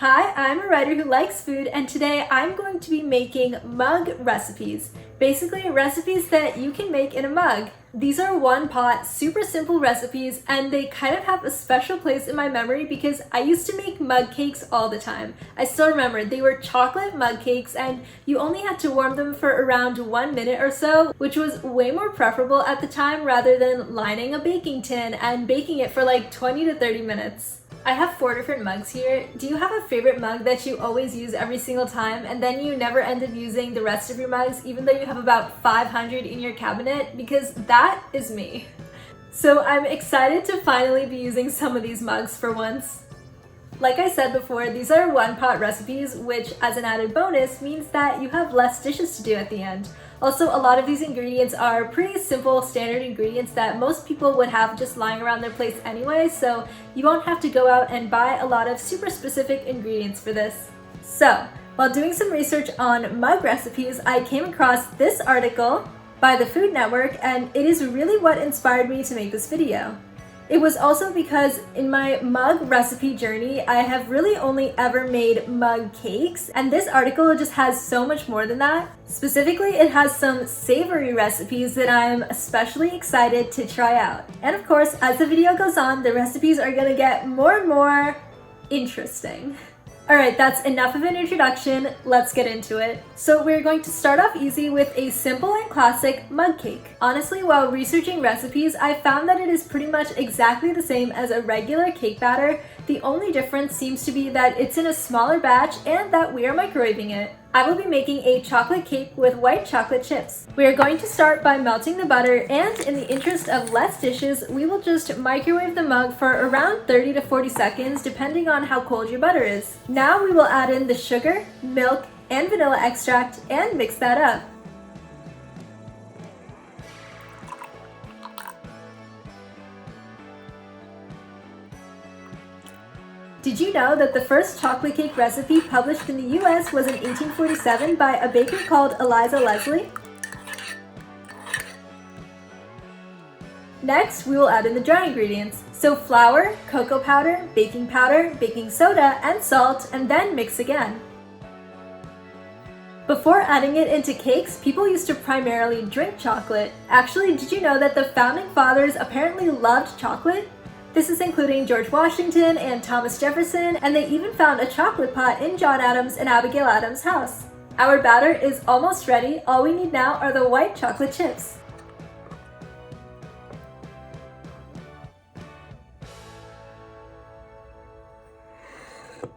Hi, I'm a writer who likes food, and today I'm going to be making mug recipes. Basically, recipes that you can make in a mug. These are one pot, super simple recipes, and they kind of have a special place in my memory because I used to make mug cakes all the time. I still remember they were chocolate mug cakes, and you only had to warm them for around 1 minute or so, which was way more preferable at the time rather than lining a baking tin and baking it for like 20 to 30 minutes. I have 4 different mugs here. Do you have a favorite mug that you always use every single time and then you never end up using the rest of your mugs even though you have about 500 in your cabinet? Because that is me. So I'm excited to finally be using some of these mugs for once. Like I said before, these are one-pot recipes, which as an added bonus means that you have less dishes to do at the end. Also, a lot of these ingredients are pretty simple, standard ingredients that most people would have just lying around their plates anyway, so you won't have to go out and buy a lot of super specific ingredients for this. So, while doing some research on mug recipes, I came across this article by the Food Network, and it is really what inspired me to make this video. It was also because in my mug recipe journey, I have really only ever made mug cakes, and this article just has so much more than that. Specifically, it has some savory recipes that I'm especially excited to try out. And of course, as the video goes on, the recipes are gonna get more and more interesting. Alright, that's enough of an introduction, let's get into it. So we're going to start off easy with a simple and classic mug cake. Honestly, while researching recipes, I found that it is pretty much exactly the same as a regular cake batter. The only difference seems to be that it's in a smaller batch and that we are microwaving it. I will be making a chocolate cake with white chocolate chips. We are going to start by melting the butter, and in the interest of less dishes, we will just microwave the mug for around 30 to 40 seconds depending on how cold your butter is. Now we will add in the sugar, milk, and vanilla extract and mix that up. Did you know that the first chocolate cake recipe published in the US was in 1847 by a baker called Eliza Leslie? Next, we will add in the dry ingredients. So flour, cocoa powder, baking soda, and salt, and then mix again. Before adding it into cakes, people used to primarily drink chocolate. Actually, did you know that the founding fathers apparently loved chocolate? This is including George Washington and Thomas Jefferson, and they even found a chocolate pot in John Adams and Abigail Adams' house. Our batter is almost ready. All we need now are the white chocolate chips.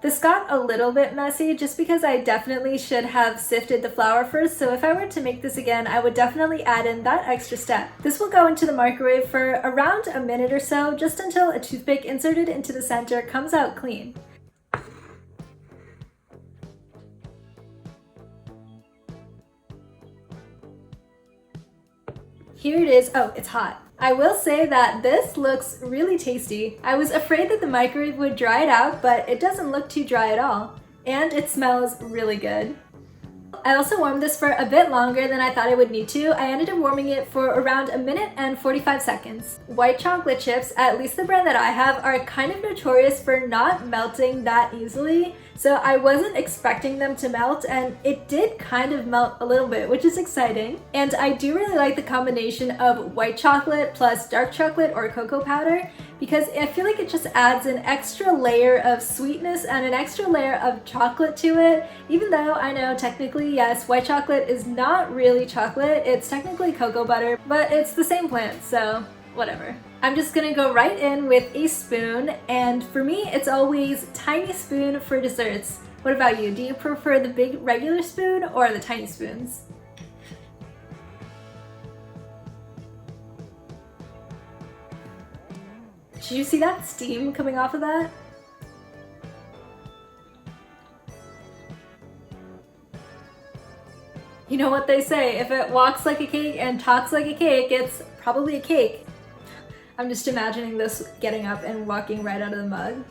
This got a little bit messy just because I definitely should have sifted the flour first, so if I were to make this again, I would definitely add in that extra step. This will go into the microwave for around a minute or so, just until a toothpick inserted into the center comes out clean. Here it is. Oh, it's hot. I will say that this looks really tasty. I was afraid that the microwave would dry it out, but it doesn't look too dry at all. And it smells really good. I also warmed this for a bit longer than I thought I would need to. I ended up warming it for around a minute and 45 seconds. White chocolate chips, at least the brand that I have, are kind of notorious for not melting that easily. So I wasn't expecting them to melt, and it did kind of melt a little bit, which is exciting. And I do really like the combination of white chocolate plus dark chocolate or cocoa powder, because I feel like it just adds an extra layer of sweetness and an extra layer of chocolate to it. Even though I know technically, yes, white chocolate is not really chocolate, it's technically cocoa butter, but it's the same plant, so whatever. I'm just gonna go right in with a spoon, and for me, it's always tiny spoon for desserts. What about you? Do you prefer the big regular spoon or the tiny spoons? Did you see that steam coming off of that? You know what they say, if it walks like a cake and talks like a cake, it's probably a cake. I'm just imagining this getting up and walking right out of the mug.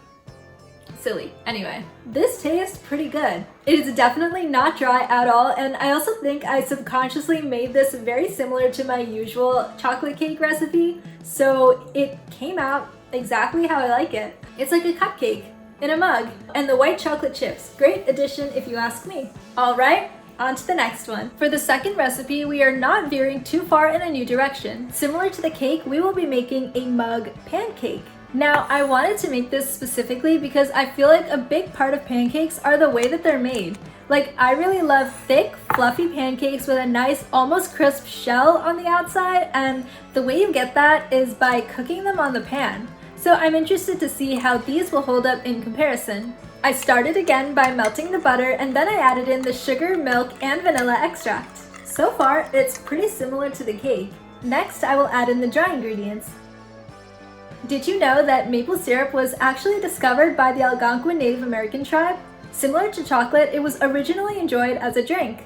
Silly. Anyway, this tastes pretty good. It is definitely not dry at all, and I also think I subconsciously made this very similar to my usual chocolate cake recipe, so it came out exactly how I like it. It's like a cupcake. in a mug. And the white chocolate chips, great addition if you ask me. All right, on to the next one. For the second recipe, we are not veering too far in a new direction. Similar to the cake, we will be making a mug pancake. Now, I wanted to make this specifically because I feel like a big part of pancakes are the way that they're made. Like, I really love thick, fluffy pancakes with a nice, almost crisp shell on the outside, and the way you get that is by cooking them on the pan. So I'm interested to see how these will hold up in comparison. I started again by melting the butter, and then I added in the sugar, milk, and vanilla extract. So far, it's pretty similar to the cake. Next, I will add in the dry ingredients. Did you know that maple syrup was actually discovered by the Algonquin Native American tribe? Similar to chocolate, it was originally enjoyed as a drink.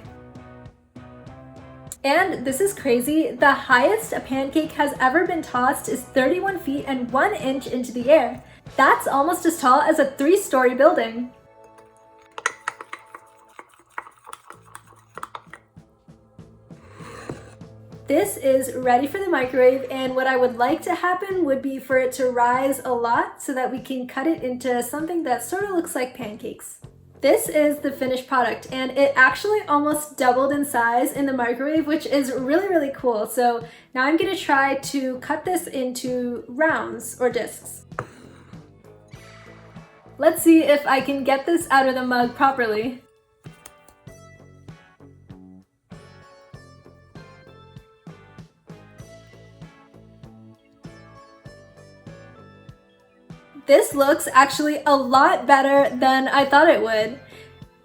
And this is crazy, the highest a pancake has ever been tossed is 31 feet and 1 inch into the air. That's almost as tall as a 3-story building. This is ready for the microwave, and what I would like to happen would be for it to rise a lot so that we can cut it into something that sort of looks like pancakes. This is the finished product, and it actually almost doubled in size in the microwave, which is really, really cool. So now I'm gonna try to cut this into rounds or discs. Let's see if I can get this out of the mug properly. This looks actually a lot better than I thought it would.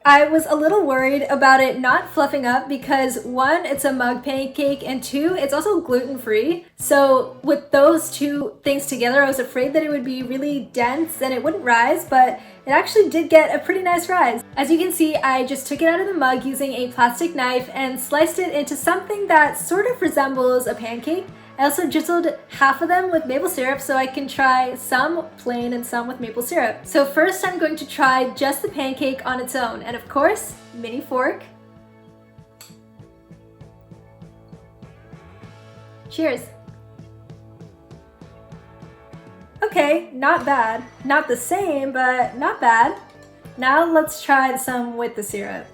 I was a little worried about it not fluffing up because 1, it's a mug pancake, and 2, it's also gluten-free. So with those two things together, I was afraid that it would be really dense and it wouldn't rise, but it actually did get a pretty nice rise. As you can see, I just took it out of the mug using a plastic knife and sliced it into something that sort of resembles a pancake. I also drizzled half of them with maple syrup so I can try some plain and some with maple syrup. So first I'm going to try just the pancake on its own, and of course, mini fork. Cheers. Okay, not bad. Not the same, but not bad. Now let's try some with the syrup.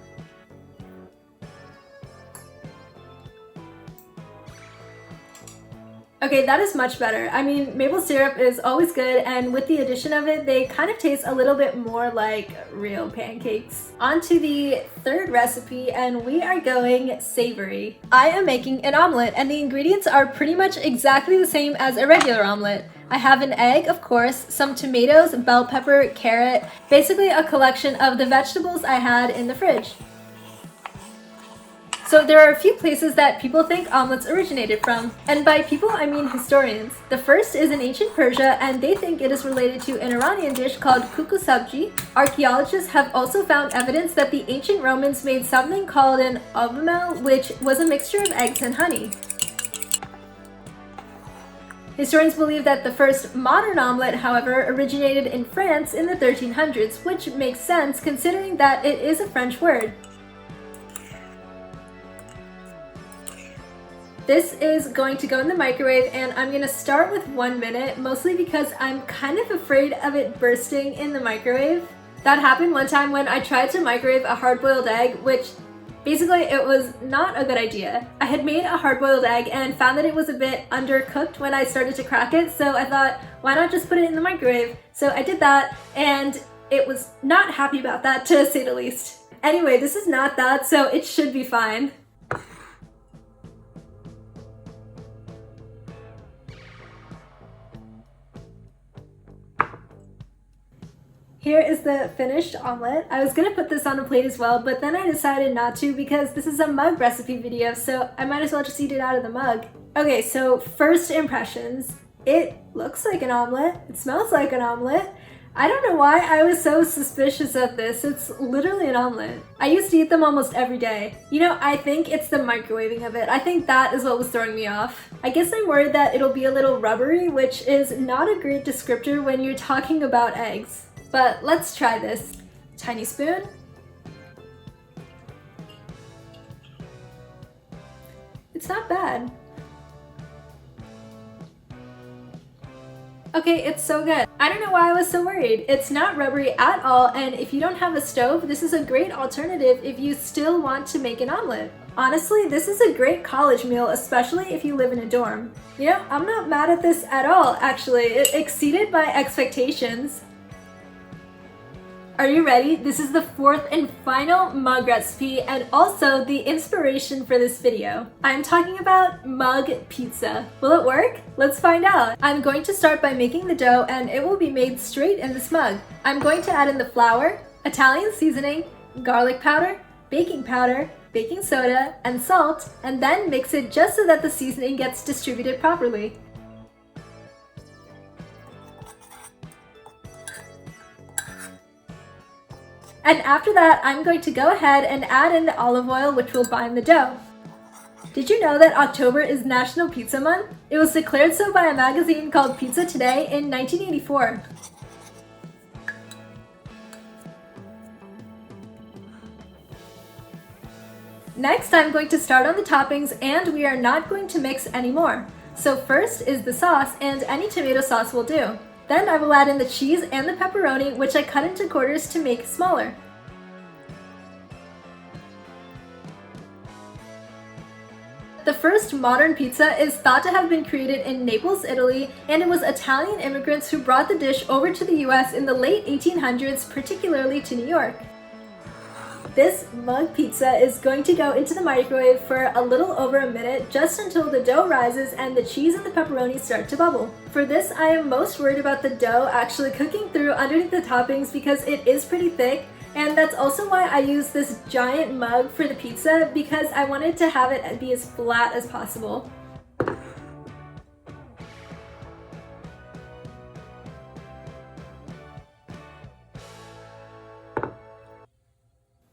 Okay, that is much better. I mean, maple syrup is always good, and with the addition of it, they kind of taste a little bit more like real pancakes. On to the third recipe, and we are going savory. I am making an omelet, and the ingredients are pretty much exactly the same as a regular omelet. I have an egg, of course, some tomatoes, bell pepper, carrot, basically a collection of the vegetables I had in the fridge. So there are a few places that people think omelets originated from, and by people I mean historians. The first is in ancient Persia, and they think it is related to an Iranian dish called kuku sabji. Archaeologists have also found evidence that the ancient Romans made something called an omelette, which was a mixture of eggs and honey. Historians believe that the first modern omelette, however, originated in France in the 1300s, which makes sense considering that it is a French word. This is going to go in the microwave, and I'm gonna start with 1 minute, mostly because I'm kind of afraid of it bursting in the microwave. That happened one time when I tried to microwave a hard-boiled egg, which basically it was not a good idea. I had made a hard-boiled egg and found that it was a bit undercooked when I started to crack it, so I thought, why not just put it in the microwave? So I did that, and it was not happy about that, to say the least. Anyway, this is not that, so it should be fine. Here is the finished omelet. I was gonna put this on a plate as well, but then I decided not to because this is a mug recipe video, so I might as well just eat it out of the mug. Okay, so first impressions. It looks like an omelet. It smells like an omelet. I don't know why I was so suspicious of this. It's literally an omelet. I used to eat them almost every day. You know, I think it's the microwaving of it. I think that is what was throwing me off. I guess I'm worried that it'll be a little rubbery, which is not a great descriptor when you're talking about eggs. But let's try this. Tiny spoon. It's not bad. Okay, it's so good. I don't know why I was so worried. It's not rubbery at all, and if you don't have a stove, this is a great alternative if you still want to make an omelet. Honestly, this is a great college meal, especially if you live in a dorm. You know, I'm not mad at this at all, actually. It exceeded my expectations. Are you ready? This is the fourth and final mug recipe and also the inspiration for this video. I'm talking about mug pizza. Will it work? Let's find out. I'm going to start by making the dough and it will be made straight in this mug. I'm going to add in the flour, Italian seasoning, garlic powder, baking soda, and salt, and then mix it just so that the seasoning gets distributed properly. And after that, I'm going to go ahead and add in the olive oil, which will bind the dough. Did you know that October is National Pizza Month? It was declared so by a magazine called Pizza Today in 1984. Next, I'm going to start on the toppings and we are not going to mix anymore. So first is the sauce, and any tomato sauce will do. Then I will add in the cheese and the pepperoni, which I cut into quarters to make smaller. The first modern pizza is thought to have been created in Naples, Italy, and it was Italian immigrants who brought the dish over to the US in the late 1800s, particularly to New York. This mug pizza is going to go into the microwave for a little over a minute, just until the dough rises and the cheese and the pepperoni start to bubble. For this, I am most worried about the dough actually cooking through underneath the toppings because it is pretty thick, and that's also why I use this giant mug for the pizza, because I wanted to have it be as flat as possible.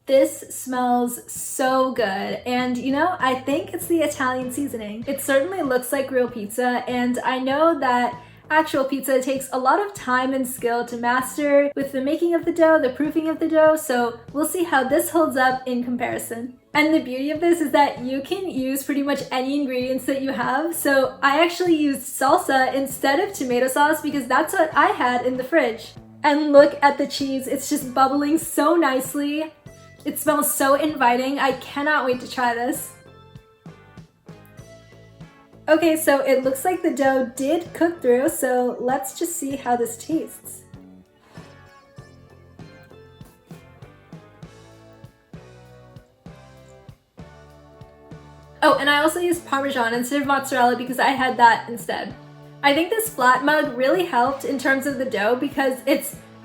This smells so good, and you know, I think it's the Italian seasoning. It certainly looks like real pizza, and I know that actual pizza takes a lot of time and skill to master with the making of the dough, the proofing of the dough, so we'll see how this holds up in comparison. And the beauty of this is that you can use pretty much any ingredients that you have, so I actually used salsa instead of tomato sauce because that's what I had in the fridge. And look at the cheese, it's just bubbling so nicely. It smells so inviting. I cannot wait to try this. Okay, so it looks like the dough did cook through, so let's just see how this tastes. Oh, and I also used Parmesan instead of mozzarella because I had that instead. I think this flat mug really helped in terms of the dough because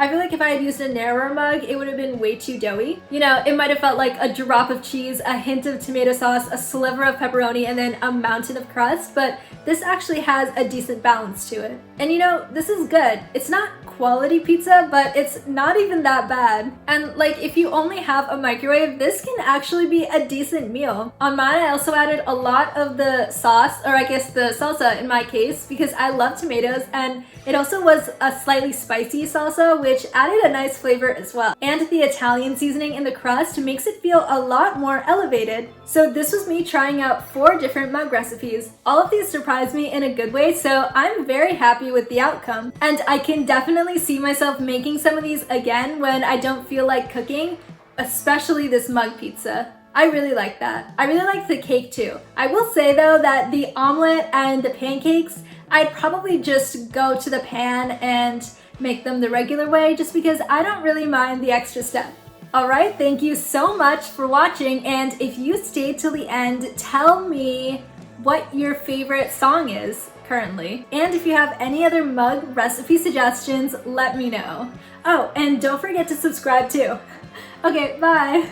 I feel like if I had used a narrower mug, it would have been way too doughy. You know, it might have felt like a drop of cheese, a hint of tomato sauce, a sliver of pepperoni, and then a mountain of crust, but this actually has a decent balance to it. And you know, this is good. It's not quality pizza, but it's not even that bad. And like, if you only have a microwave, this can actually be a decent meal. On mine, I also added a lot of the sauce, or I guess the salsa in my case, because I love tomatoes, and it also was a slightly spicy salsa, which added a nice flavor as well. And the Italian seasoning in the crust makes it feel a lot more elevated. So this was me trying out 4 different mug recipes. All of these surprised me in a good way, so I'm very happy with the outcome. And I can definitely see myself making some of these again when I don't feel like cooking, especially this mug pizza. I really like that. I really like the cake too. I will say though that the omelet and the pancakes, I'd probably just go to the pan and make them the regular way just because I don't really mind the extra step. Alright, thank you so much for watching, and if you stayed till the end, tell me what your favorite song is currently. And if you have any other mug recipe suggestions, let me know. Oh, and don't forget to subscribe too. Okay, bye!